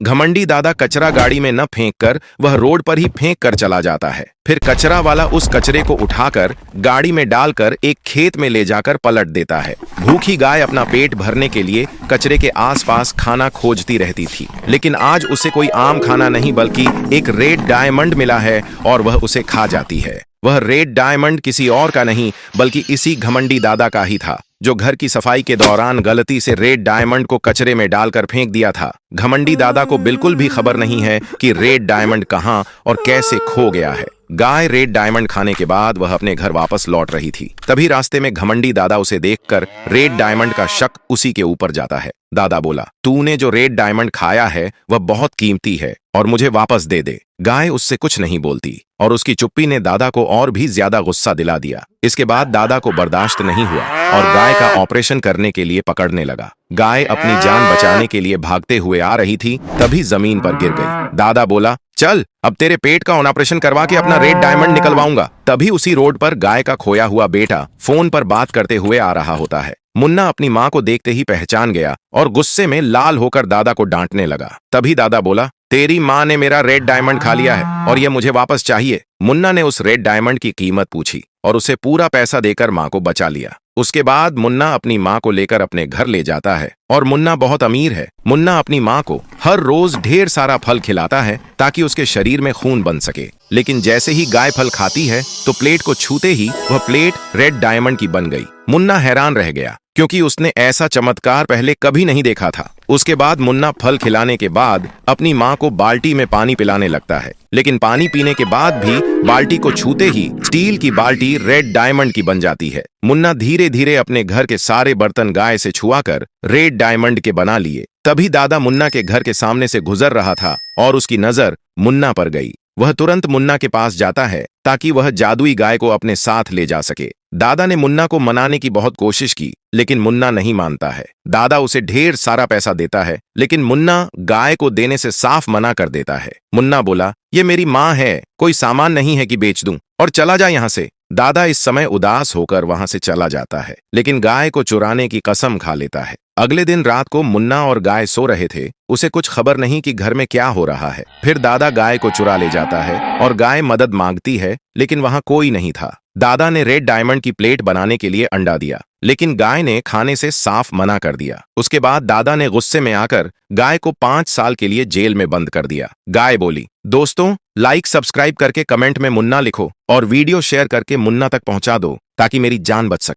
घमंडी दादा कचरा गाड़ी में न फेंक कर वह रोड पर ही फेंक कर चला जाता है। फिर कचरा वाला उस कचरे को उठाकर गाड़ी में डालकर एक खेत में ले जाकर पलट देता है। भूखी गाय अपना पेट भरने के लिए कचरे के आसपास खाना खोजती रहती थी, लेकिन आज उसे कोई आम खाना नहीं बल्कि एक रेड डायमंड मिला है और वह उसे खा जाती है। वह रेड डायमंड किसी और का नहीं बल्कि इसी घमंडी दादा का ही था, जो घर की सफाई के दौरान गलती से रेड डायमंड को कचरे में डालकर फेंक दिया था। घमंडी दादा को बिल्कुल भी खबर नहीं है कि रेड डायमंड कहां और कैसे खो गया है। गाय रेड डायमंड खाने के बाद वह अपने घर वापस लौट रही थी। तभी रास्ते में घमंडी दादा उसे देखकर रेड डायमंड का शक उसी के ऊपर जाता है। दादा बोला, तूने जो रेड डायमंड खाया है वह बहुत कीमती है और मुझे वापस दे दे। गाय उससे कुछ नहीं बोलती और उसकी चुप्पी ने दादा को और भी ज्यादा गुस्सा दिला दिया। इसके बाद दादा को बर्दाश्त नहीं हुआ और गाय का ऑपरेशन करने के लिए पकड़ने लगा। गाय अपनी जान बचाने के लिए भागते हुए आ रही थी, तभी जमीन पर गिर गई। दादा बोला, चल अब तेरे पेट का ऑपरेशन करवा के अपना रेड डायमंड निकलवाऊंगा। तभी उसी रोड पर गाय का खोया हुआ बेटा फोन पर बात करते हुए आ रहा होता है। मुन्ना अपनी माँ को देखते ही पहचान गया और गुस्से में लाल होकर दादा को डांटने लगा। तभी दादा बोला, तेरी माँ ने मेरा रेड डायमंड खा लिया है और यह मुझे वापस चाहिए। मुन्ना ने उस रेड डायमंड की कीमत पूछी और उसे पूरा पैसा देकर माँ को बचा लिया। उसके बाद मुन्ना अपनी माँ को लेकर अपने घर ले जाता है और मुन्ना बहुत अमीर है। मुन्ना अपनी माँ को हर रोज ढेर सारा फल खिलाता है ताकि उसके शरीर में खून बन सके। लेकिन जैसे ही गाय फल खाती है तो प्लेट को छूते ही वह प्लेट रेड डायमंड की बन गई। मुन्ना हैरान रह गया क्योंकि उसने ऐसा चमत्कार पहले कभी नहीं देखा था। उसके बाद मुन्ना फल खिलाने के बाद अपनी माँ को बाल्टी में पानी पिलाने लगता है, लेकिन पानी पीने के बाद भी बाल्टी को छूते ही स्टील की बाल्टी रेड डायमंड की बन जाती है। मुन्ना धीरे धीरे अपने घर के सारे बर्तन गाय से छुआकर रेड डायमंड के बना लिए। तभी दादा मुन्ना के घर के सामने से गुजर रहा था और उसकी नजर मुन्ना पर गई। वह तुरंत मुन्ना के पास जाता है ताकि वह जादुई गाय को अपने साथ ले जा सके। दादा ने मुन्ना को मनाने की बहुत कोशिश की, लेकिन मुन्ना नहीं मानता है। दादा उसे ढेर सारा पैसा देता है, लेकिन मुन्ना गाय को देने से साफ मना कर देता है। मुन्ना बोला, ये मेरी माँ है, कोई सामान नहीं है कि बेच दूं, और चला जा यहाँ से। दादा इस समय उदास होकर वहां से चला जाता है, लेकिन गाय को चुराने की कसम खा लेता है। अगले दिन रात को मुन्ना और गाय सो रहे थे। उसे कुछ खबर नहीं कि घर में क्या हो रहा है। फिर दादा गाय को चुरा ले जाता है और गाय मदद मांगती है, लेकिन वहां कोई नहीं था। दादा ने रेड डायमंड की प्लेट बनाने के लिए अंडा दिया, लेकिन गाय ने खाने से साफ मना कर दिया। उसके बाद दादा ने गुस्से में आकर गाय को 5 साल के लिए जेल में बंद कर दिया। गाय बोली, दोस्तों लाइक सब्सक्राइब करके कमेंट में मुन्ना लिखो और वीडियो शेयर करके मुन्ना तक पहुंचा दो ताकि मेरी जान बच सके।